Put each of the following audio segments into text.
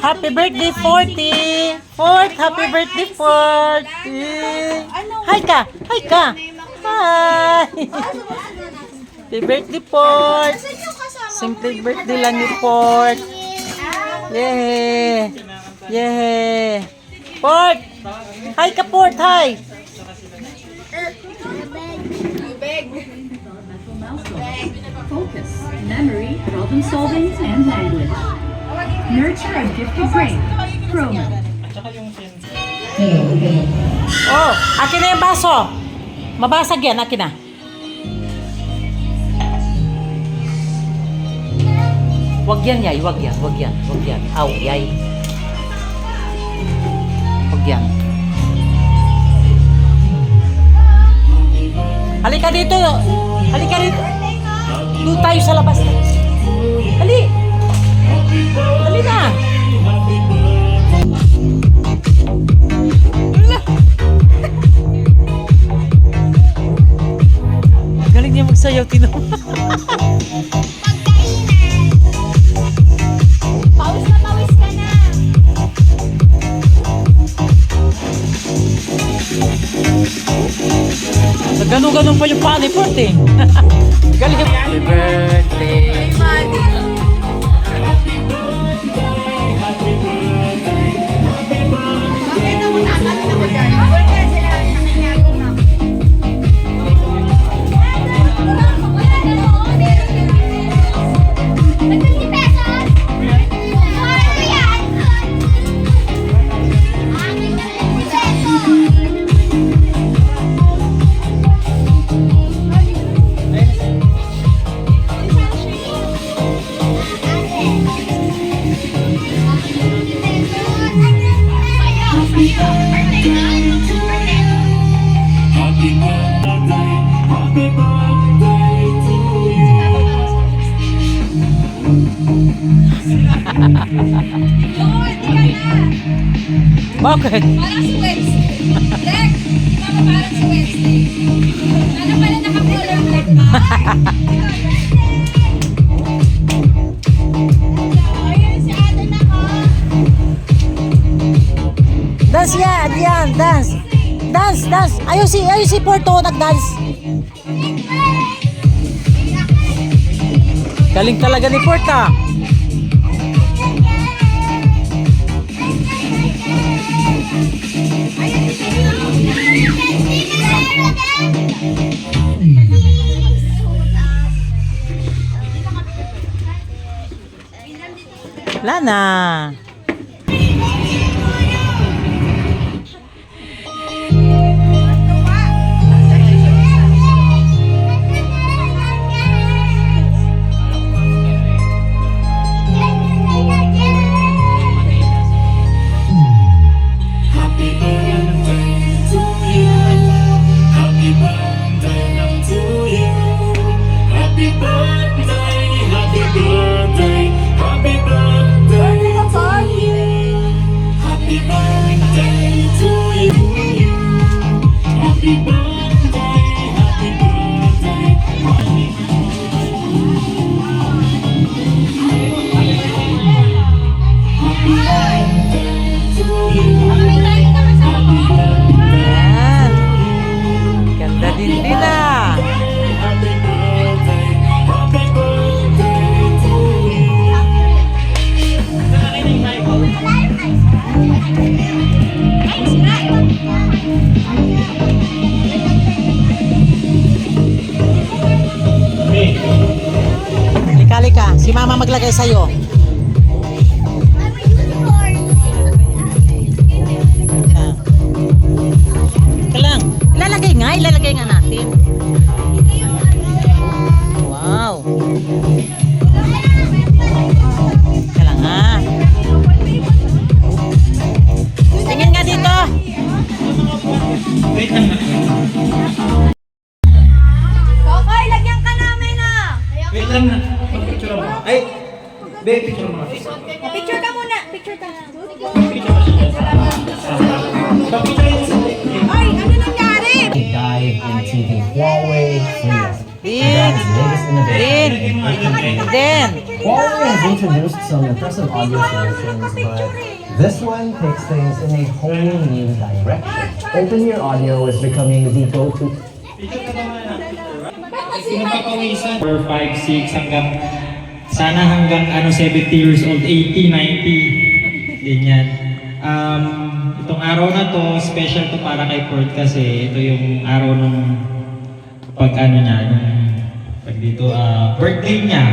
Happy birthday, 40! Fort, happy birthday, 40! Hi ka! Hi ka! Hi! Happy birthday, Fort! Simple birthday lang ni Fort. Yay! Yay! Fort! Hi ka, Fort! Hi! Focus, memory, problem solving, and language. Nurture a gifted brain. Promo. Oh, akin na yung baso. Mabasag yan, akin na. Wag yan, yay. Wag yan, wag yan, wag yan. Aw, yay. Wag yan. Halika dito. Halika dito. Doon tayo sa labas. Hali. Hali na. Galing niya magsayaw, Tino. Pawis na pawis ka na. Ganun-ganun pa yung pani Fort eh. Galing. Happy birthday. Bakit? Parang si Wednesday. Dek, tama parang si Wednesday. Ano pala naka-color black ka? Ayun, si Ate na ka. Dance yan, yan, dance. Dance, dance. Ayun si Porto nag-dance. Galing talaga ni Porta. Lana. Halika, si Mama maglagay sa'yo. Kalang, ilalagay nga natin. Wow. Kalang nga. Tingin nga dito. Kokoy, lagyan ka namin ah. Wait lang na. Picture mo. Ay! Be, picture mo. Picture ka muna. Picture ka na. Ay, ano nangyari? Dive into the Huawei Freedom. Din. Latest innovation. Din. Huawei has introduced some impressive audio solutions, but this one takes things in a whole new direction. Open Ear Audio is becoming the go-to. Pinapapawisan. 4, 5, 6 hanggang 70 years old, 80, 90. Ganyan. Itong araw na to, special to para kay Ford kasi ito yung araw nung birthday niya.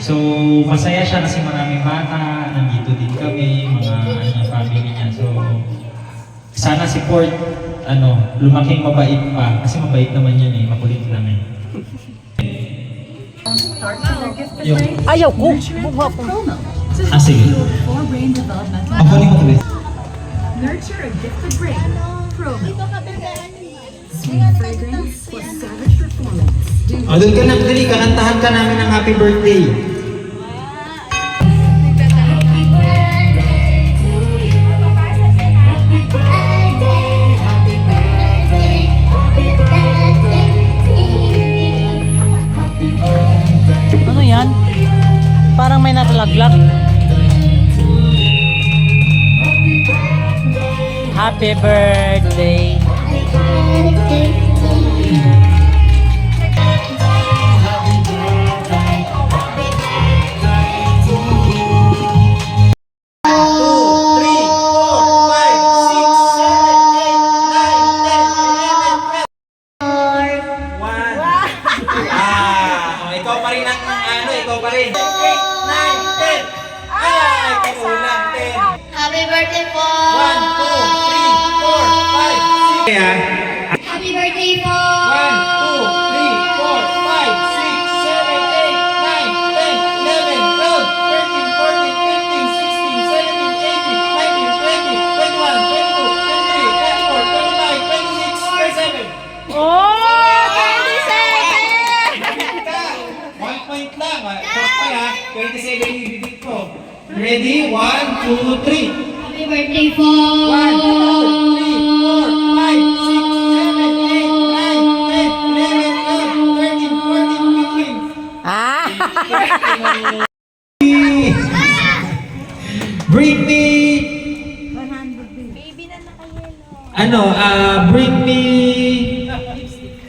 So, masaya siya kasi maraming bata, nandito din kami, mga family niya. So, sana si Ford, lumaking mabait pa. Kasi mabait naman yan eh, makulit lang eh. Yung, Ayaw ko. Bunga ko. Promo. sige. For brain developmental. Ako ni mo tuloy. Nurture a gifted brain. Promo. Sweet fragrance plus savage performance. Doon ka na, dali, kakantahan ka namin ng happy birthday. Ano yan? Parang may natalaglag. Happy birthday. Ikaw pa rin ang ikaw pa rin. 8, 9, 10. Ay, kulang 10. Happy birthday po! 1, 2, 3, 4, 5, 6. Kaya, Happy birthday po! 1, 2, 3, 4, 5, 6, 7, 8, 9, 10, 11, 12, 13, 14, 15, 16, 17, 18, 19, 20, 21, 22, 23, 24, 25, 26, 27. Oh! Ka! 1 point lang. Sakpay ha. 27 ibibig ko. Ready? 1, 2, 3. Happy birthday po! 1, 2, 3, 4, 5, 6, 7, 8, 9, 10, 11, 12, 13, 14, 15. Ah! Bring me... bring me...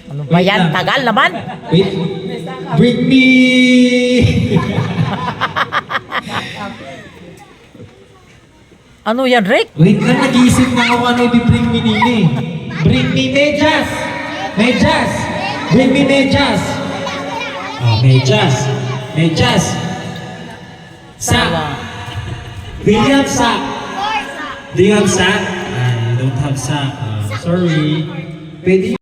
Ano ba yan? Tagal naman. Wait. Bring me... Ano yan, Rick? Wait lang, nag-iisip na ako ano i-bring me nini. Bring me medyas! Medyas! Bring me medyas! Oh, medyas! Medyas! Sa! Do you have sack? Do you have sack? I don't have sack. Sorry. Pwede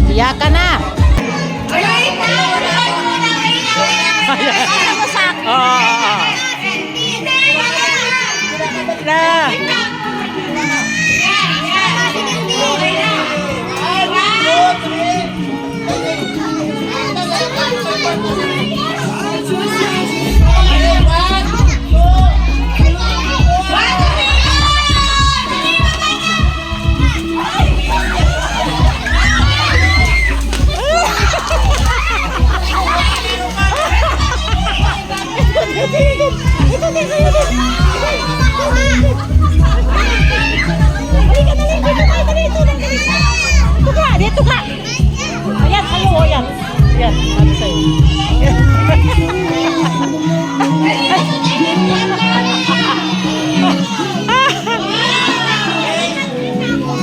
Tiyak ka na. Na. Dito ka! Ayan, sa'yo, o yan. Ayan, ano sa'yo.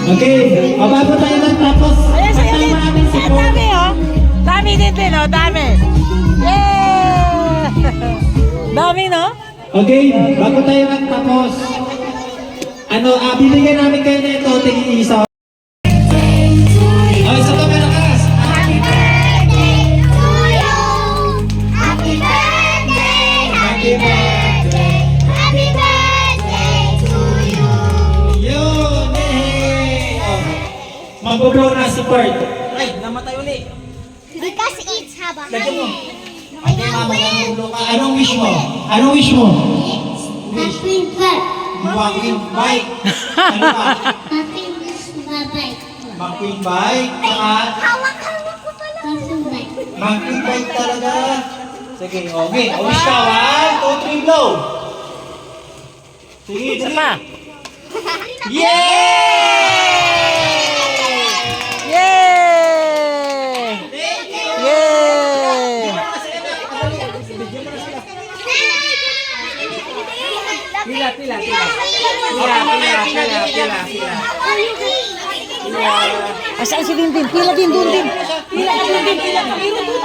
Okay, mabago tayo lang tapos. Ayan, sa'yo din. Natin si Ayan, Paul. dami, oh. Dami din, oh. Dami. Yeah! Dami, no? Okay, bago tayo magtapos. Bibigyan namin kayo na ito, tingin isa. Oh, isa pa malakas. Happy birthday to you! Happy birthday! Happy birthday! Happy birthday to you! Yun! Hey! Oh, mag-blow na si Bert. Ay, namatay uli. Because it's haba. Lagyan mo. Okay, mama, mag-blow ka. Anong wish mo? Anong wish mo? English. Happy birthday. Walking bike. Ano pa? Happy birthday. Walking bike. Saka, Hawak-hawak ko pala. Happy birthday. walking bike talaga. Sige, okay. Always ka. 1, 2, 3, blow. Sige, Isa dali. pa. Yay! Yay! Yay! Pila. Asa si Dindin? Pila din, doon din. Pila ka doon din. Pila ka. Meron doon.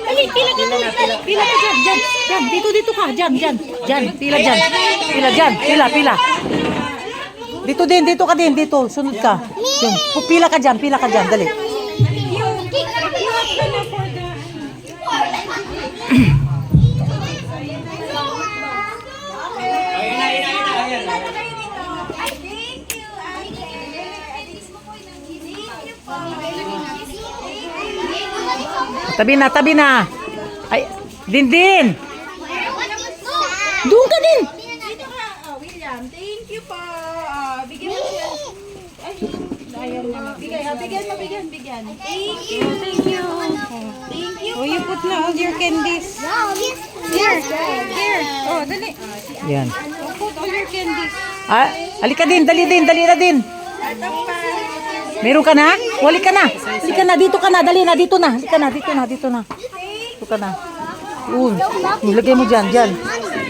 Dali, pila ka doon. Pila ka dyan, dyan. Dyan, dito ka. Dyan. Dyan, pila dyan. Pila dyan, pila. Dito din, dito ka din, dito. Sunod ka. Yung, pila ka dyan, dali. Tabi na. Ay, Dindin. Doon ka din. Dito ka, William. Thank you po. Bigyan mo siya. Ay, ayaw na. Bigyan. Thank you. Thank you. Oh, you put na all your candies. Here. Oh, dali. Yan. Oh, put all your candies. Ah, halika din, dali na din. Meron ka na? Wali ka na. Halika na, dito ka na, dali na, dito na. Halika na, dito na. Dito ka na. Nilagay mo dyan.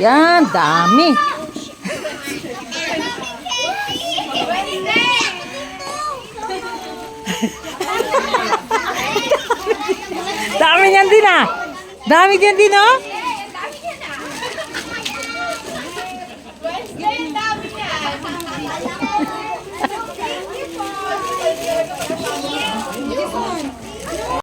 Yan, dami. Dami niyan din ah. Dami niyan din oh.